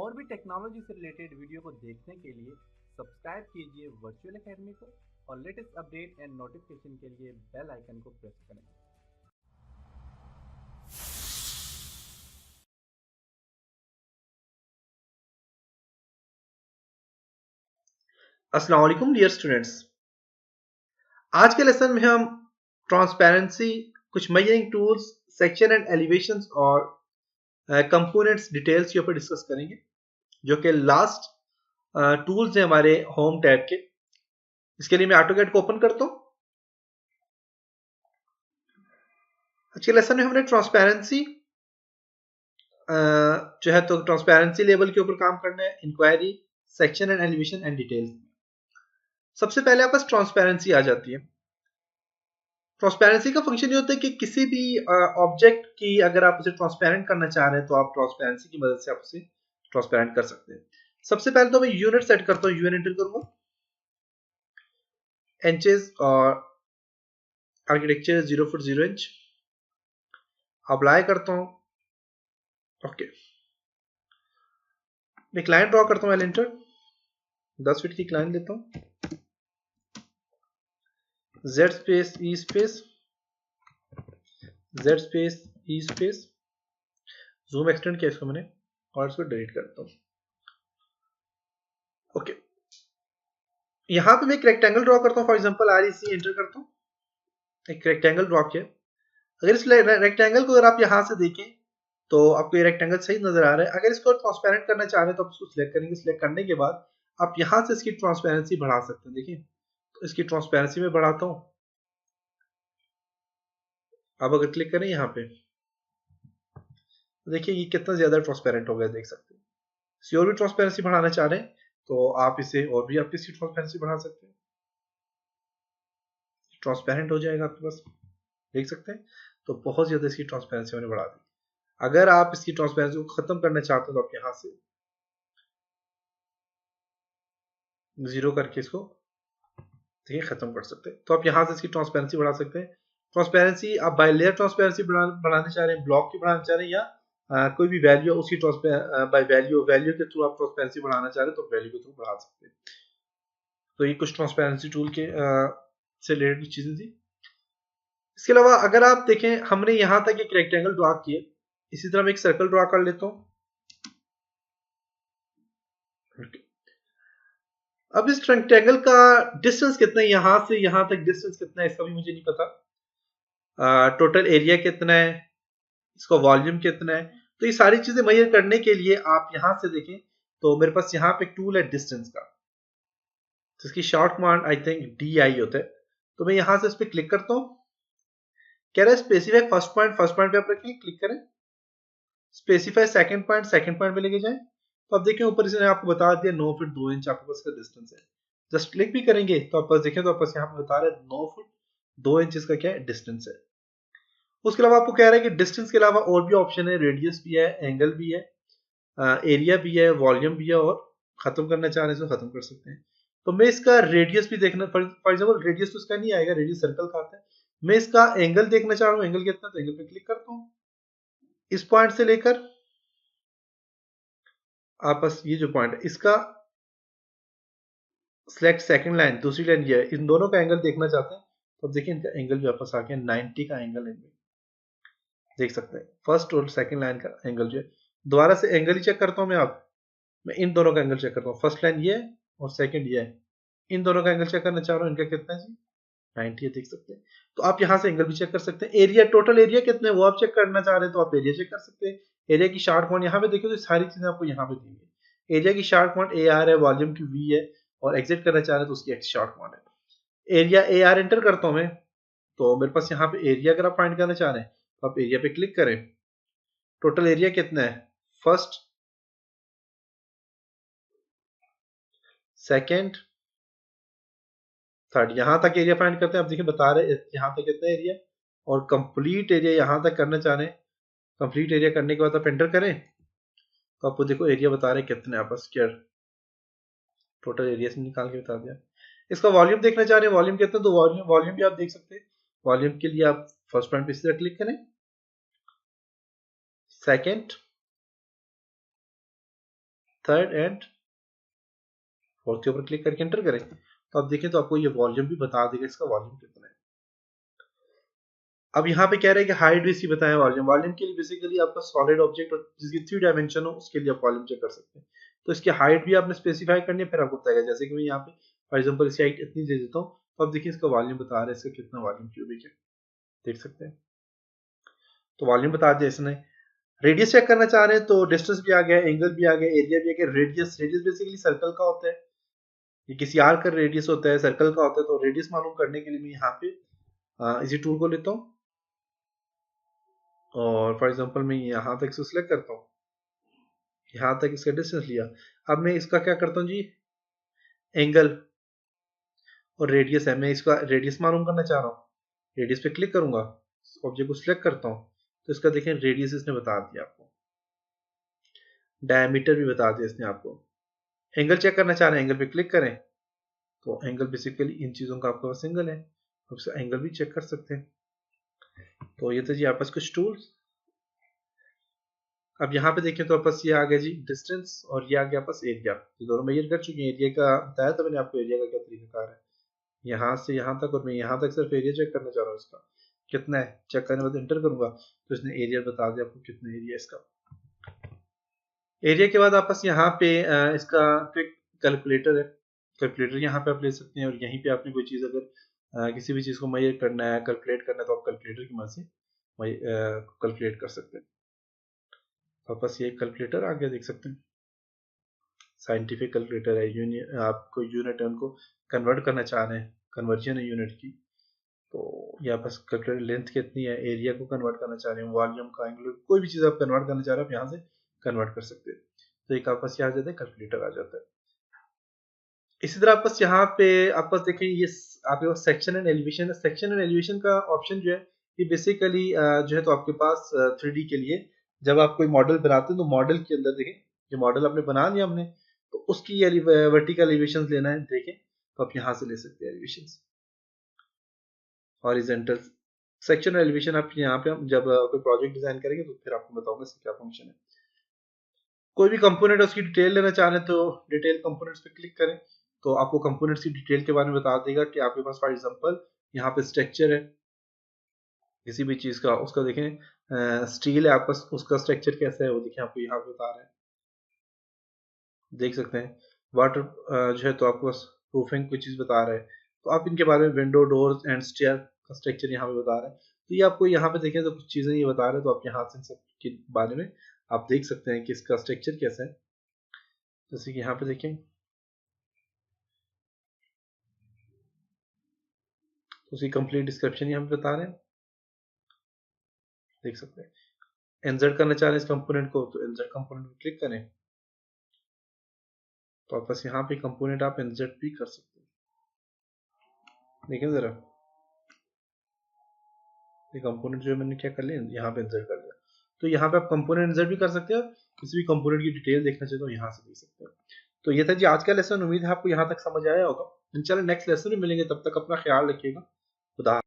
और भी टेक्नोलॉजी से रिलेटेड वीडियो को देखने के लिए सब्सक्राइब कीजिए वर्चुअल एकेडमी को और लेटेस्ट अपडेट एंड नोटिफिकेशन के लिए बेल आइकन को प्रेस करें। अस्सलाम वालेकुम डियर स्टूडेंट्स। आज के लेसन में हम ट्रांसपेरेंसी, कुछ measuring tools, section and elevations और कंपोनेंट्स डिटेल्स के ऊपर डिस्कस करेंगे, जो कि लास्ट टूल्स हैं हमारे होम टैब के। इसके लिए मैं ऑटोकैड को ओपन करता हूँ। आज के लेसन में हमने ट्रांसपेरेंसी जो है तो ट्रांसपेरेंसी लेवल के ऊपर काम करना है, inquiry, section and elevation and details. सबसे पहले आपके पास ट्रांसपेरेंसी आ जाती है। ट्रांसपेरेंसी का फंक्शन ये होता है कि किसी भी ऑब्जेक्ट की अगर आप उसे ट्रांसपेरेंट करना चाह रहे हैं तो आप ट्रांसपेरेंसी की मदद से आप उसे ट्रांसपेरेंट कर सकते हैं। सबसे पहले तो मैं यूनिट सेट करता हूँ, यूएन एंटर करूंगा, इंचेस और आर्किटेक्चर 0 फुट 0 इंच अप्लाई करता हूँ। ओके, मैं क्लाइंट ड्रॉ करता हूँ, एंटर 10 फीट की क्लाइंट लेता हूँ, Z space E space, Z space E space, zoom extend किया इसको मैंने और इसको डिलीट करता हूँ। ओके, यहां पे मैं एक रेक्टेंगल ड्रॉ करता हूँ, फॉर एग्जांपल REC एंटर करता हूँ, एक रेक्टेंगल ड्रॉ किया। अगर इस रेक्टेंगल को अगर आप यहां से देखें तो आपको ये रेक्टेंगल सही नजर आ रहा है। अगर इसको ट्रांसपेरेंट करना चाह रहे हैं तो आप इसको सिलेक्ट करेंगे। सिलेक्ट करने के बाद आप यहां से इसकी ट्रांसपेरेंसी बढ़ा सकते हैं। देखिए, तो इसकी ट्रांसपेरेंसी में बढ़ाता हूं। अब अगर क्लिक करें यहाँ पे, देखिए ये कितना ज्यादा ट्रांसपेरेंट हो गया, देख सकते हैं। इसी और भी ट्रांसपेरेंसी बढ़ाना चाह रहे हैं तो आप इसे और भी आप इसकी ट्रांसपेरेंसी बढ़ा सकते हैं, ट्रांसपेरेंट हो जाएगा आपके पास, देख सकते हैं। तो बहुत ज्यादा इसकी ट्रांसपेरेंसी मैंने बढ़ा दी। अगर आप इसकी ट्रांसपेरेंसी को खत्म करना चाहते हो तो आप यहाँ से 0 करके इसको देखिए खत्म कर सकते हैं। तो आप यहाँ से इसकी ट्रांसपेरेंसी बढ़ा सकते हैं। ट्रांसपेरेंसी आप बाय लेयर ट्रांसपेरेंसी बढ़ाना चाह रहे हैं, ब्लॉक की बढ़ाना चाह रहे हैं, या कोई भी वैल्यू उसकी बाय वैल्यू के थ्रू आप ट्रांसपेरेंसी बढ़ाना चाह रहे हैं तो वैल्यू के थ्रू बढ़ा सकते हैं। तो ये कुछ ट्रांसपेरेंसी टूल के से रिलेटेड चीजें थी। इसके अलावा अगर आप देखें, हमने यहाँ तक एक रेक्टेंगल ड्रॉ किया, इसी तरह मैं एक सर्कल ड्रॉ कर लेता हूँ। अब इस रेक्टेंगल का डिस्टेंस कितना है, यहां से यहां तक डिस्टेंस कितना है इसका भी मुझे नहीं पता। टोटल एरिया कितना है, इसका वॉल्यूम कितना है, तो ये सारी चीजें मेजर करने के लिए आप यहां से देखें तो मेरे पास यहाँ पे एक टूल है डिस्टेंस का, जिसकी short command I think DI होता है। तो मैं यहां से इस पर क्लिक करता हूँ। कह रहा है स्पेसिफाई फर्स्ट पॉइंट पे आप रखें, क्लिक करें। स्पेसिफाई सेकंड पॉइंट पे लेके जाएं। तो आप देखें ऊपर इसने आपको बता दिया 9 फीट 2 इंच आपके पास का डिस्टेंस है। जस्ट क्लिक भी करेंगे तो आप देखें तो आपको यहाँ पे बता रहे 9 फुट 2 इंच का क्या है डिस्टेंस है। उसके अलावा आपको कह रहा है कि डिस्टेंस के अलावा और भी ऑप्शन है, रेडियस भी है, एंगल भी है, एरिया भी है, वॉल्यूम भी है, और खत्म करना चाह रहे हैं तो खत्म कर सकते हैं। तो मैं इसका रेडियस भी देखना, फॉर एग्जाम्पल रेडियस तो इसका नहीं आएगा, रेडियस सर्कल का आता है। मैं इसका एंगल देखना चाह रहा हूँ, एंगल कितना, तो एंगल पे क्लिक करता हूँ। इस पॉइंट से लेकर आपस ये जो पॉइंट है इसका सिलेक्ट सेकंड लाइन, दूसरी लाइन ये है, इन दोनों का एंगल देखना चाहते हैं तो अब देखिए इनका एंगल भी वापस आ गया 90 का एंगल है, देख सकते हैं। फर्स्ट और सेकंड लाइन का एंगल जो है, दोबारा से एंगल ही चेक करता हूं मैं इन दोनों का एंगल चेक करता हूँ। फर्स्ट लाइन ये है और सेकंड ये है, इन दोनों का एंगल चेक करना चाह रहा हूँ। इनका कितना है जी, 90 है, देख सकते हैं। तो आप यहाँ से एंगल भी चेक कर सकते हैं। एरिया, टोटल एरिया कितना है वो आप चेक करना चाह रहे हैं तो आप एरिया चेक कर सकते हैं। एरिया की शार्ट पॉइंट यहाँ पे देखिए, तो सारी चीजें आपको यहाँ पे दी है। एरिया की शार्ट पॉइंट AR है, वॉल्यूम की V है, और एग्जिट करना चाह रहे हैं तो उसकी X शार्ट पॉइंट है। एरिया AR एंटर करता हूँ मैं, तो मेरे पास यहाँ पे एरिया अगर आप फाइंड करना चाह रहे हैं तो आप एरिया पे क्लिक करें। टोटल एरिया कितना है, फर्स्ट, सेकेंड, थर्ड, यहां तक एरिया फाइंड करते हैं। आप देखिए बता रहे हैं यहाँ तक कितना एरिया, और कंप्लीट एरिया यहां तक करना चाह रहे हैं। कंप्लीट एरिया करने के बाद आप एंटर करें तो आपको देखो एरिया बता रहे कितने आपस स्क्वायर, टोटल एरिया से निकाल के बता दिया। इसका वॉल्यूम देखना चाह रहे हैं, वॉल्यूम कितना, तो वॉल्यूम भी आप देख सकते हैं। वॉल्यूम के लिए आप फर्स्ट पॉइंट पे इसी तरह क्लिक करें, सेकेंड, थर्ड एंड फोर्थ के ऊपर क्लिक करके एंटर करें तो आप देखें तो आपको ये वॉल्यूम भी बता देगा इसका वॉल्यूम कितना है। अब यहाँ पे कह रहे हैं कि हाइट भी इसी बताएं वॉल्यूम। वॉल्यूम के लिए बेसिकली आपका सॉलिड ऑब्जेक्ट और जिसकी 3 डायमेंशन हो उसके लिए आप वॉल्यूम चेक कर सकते हैं। तो इसकी हाइट भी आपने स्पेसिफाई करनी है, फिर आपको बताएगा। जैसे कि मैं यहाँ पे फॉर एग्जांपल इसकी हाइट इतनी दे देता हूँ तो आप देखिए इसका वॉल्यूम बता रहा है, इसका कितना वॉल्यूम क्यूबिक है, देख सकते हैं। तो वॉल्यूम बता दिया इसने। रेडियस चेक करना चाह रहे हैं तो डिस्टेंस भी आ गया, एंगल भी आ गया, एरिया भी आ गया। रेडियस बेसिकली सर्कल का होता है, ये किसी आर्क का रेडियस होता है, सर्कल का होता है। तो रेडियस मालूम करने के लिए मैं यहाँ पे इसी टूल को लेता हूँ और फॉर एग्जांपल मैं यहाँ तक से सिलेक्ट करता हूँ, यहाँ तक इसका डिस्टेंस लिया। अब मैं इसका क्या करता हूँ जी, एंगल और रेडियस है, मैं इसका रेडियस मालूम करना चाह रहा हूँ। रेडियस पे क्लिक करूंगा, ऑब्जेक्ट को सिलेक्ट करता हूँ तो इसका देखें रेडियस इसने बता दिया आपको, डायमीटर भी बता दिया इसने आपको। एंगल चेक करना चाह रहे हैं, एंगल पे क्लिक करें तो एंगल बेसिकली इन चीजों का आपके पास एंगल है, आप एंगल भी चेक कर सकते हैं। तो ये था जी आपस कुछ टूल्स। अब यहाँ पे देखें तो आपस ये आ गया जी डिस्टेंस और ये आ गया आपस एरिया। ये दोनों मेजर कर चुके हैं। एरिया का बताया था मैंने आपको, एरिया का क्या तरीकाकार है, यहाँ से यहाँ तक, और मैं यहाँ तक सिर्फ एरिया चेक करना चाह रहा हूँ इसका कितना है। चेक करने के बाद एंटर करूंगा तो इसने एरिया बता दिया आपको कितना एरिया इसका। एरिया के बाद आपस यहाँ पे इसका क्विक कैलकुलेटर है, कैलकुलेटर यहाँ पे आप ले सकते हैं और यहीं पे आपने कोई चीज़ अगर किसी भी चीज़ को मेजर करना है, कैलकुलेट करना है तो आप कैलकुलेटर की मदद से कैलकुलेट कर सकते हैं। तो बस ये कैलकुलेटर आ गया, देख सकते हैं साइंटिफिक कैलकुलेटर है। आपको यूनिट है उनको कन्वर्ट करना चाह रहे हैं, कन्वर्जन है यूनिट की, तो यहाँ बस कैलकुलेटर लेंथ कितनी है, एरिया को कन्वर्ट करना चाह रहे हैं, वॉल्यूम का, एंगल, कोई भी चीज़ आप कन्वर्ट करना चाह रहे हैं आप यहाँ से कन्वर्ट कर सकते हैं। तो एक आपस यहाँ आ जाता है, कैलकुलेटर आ जाता है। इसी तरह आपस यहाँ पे आपस देखें ये आपके पास सेक्शन एंड एलिवेशन है। सेक्शन एंड एलिवेशन का ऑप्शन जो है ये बेसिकली जो है तो आपके पास 3D के लिए जब आप कोई मॉडल बनाते हैं तो मॉडल के अंदर देखें, जो मॉडल आपने बना लिया हमने तो उसकी वर्टिकल एलिवेशन लेना है, देखें तो आप यहाँ से ले सकते हैं एलिवेशन। हॉरिजॉन्टल सेक्शन एलिवेशन आप यहाँ पे हम जब कोई प्रोजेक्ट डिजाइन करेंगे तो फिर आपको बताऊंगा इसका क्या फंक्शन है। कोई भी कंपोनेंट उसकी डिटेल लेना चाह रहे हैं तो डिटेल कंपोनेंट्स पे क्लिक करें तो आपको कंपोनेंट्स की डिटेल के बारे में बता देगा कि आपके पास फॉर एग्जांपल यहाँ पे स्ट्रक्चर है किसी भी चीज का, उसका देखें स्टील है आपका, उसका स्ट्रक्चर कैसा है वो देखें आपको यहाँ पे बता रहा है, देख सकते हैं। वाटर जो है तो आपको बस प्रूफिंग कोई चीज बता रहा है तो आप इनके बारे में विंडो, डोर्स एंड स्टेयर का स्ट्रक्चर यहाँ पे बता रहा है। तो ये आपको यहाँ पे देखें तो कुछ चीजें ये बता रहे हैं तो आप यहाँ से सब के बारे में आप देख सकते हैं कि इसका स्ट्रक्चर कैसा है। जैसे कि यहाँ पे देखें तो उसकी कंप्लीट डिस्क्रिप्शन यहाँ पे बता रहे हैं, देख सकते हैं। इंसर्ट करना चाह रहे हैं इस कंपोनेंट को तो इंसर्ट कंपोनेंट पे क्लिक करें तो आप बस यहाँ पे कंपोनेंट आप इंसर्ट भी कर सकते हैं। देखें जरा ये कंपोनेंट जो मैंने क्या कर लिया यहाँ पे इंसर्ट कर दिया। तो यहाँ पे आप कंपोनेंट इंसर्ट भी कर सकते हैं, किसी भी कंपोनेंट की डिटेल देखना चाहिए तो यहाँ से देख सकते हैं। तो ये था जी आज का लेसन, उम्मीद है आपको यहाँ तक समझ आया होगा। इंशाल्लाह नेक्स्ट लेसन में मिलेंगे, तब तक अपना ख्याल रखिएगा। खुदा।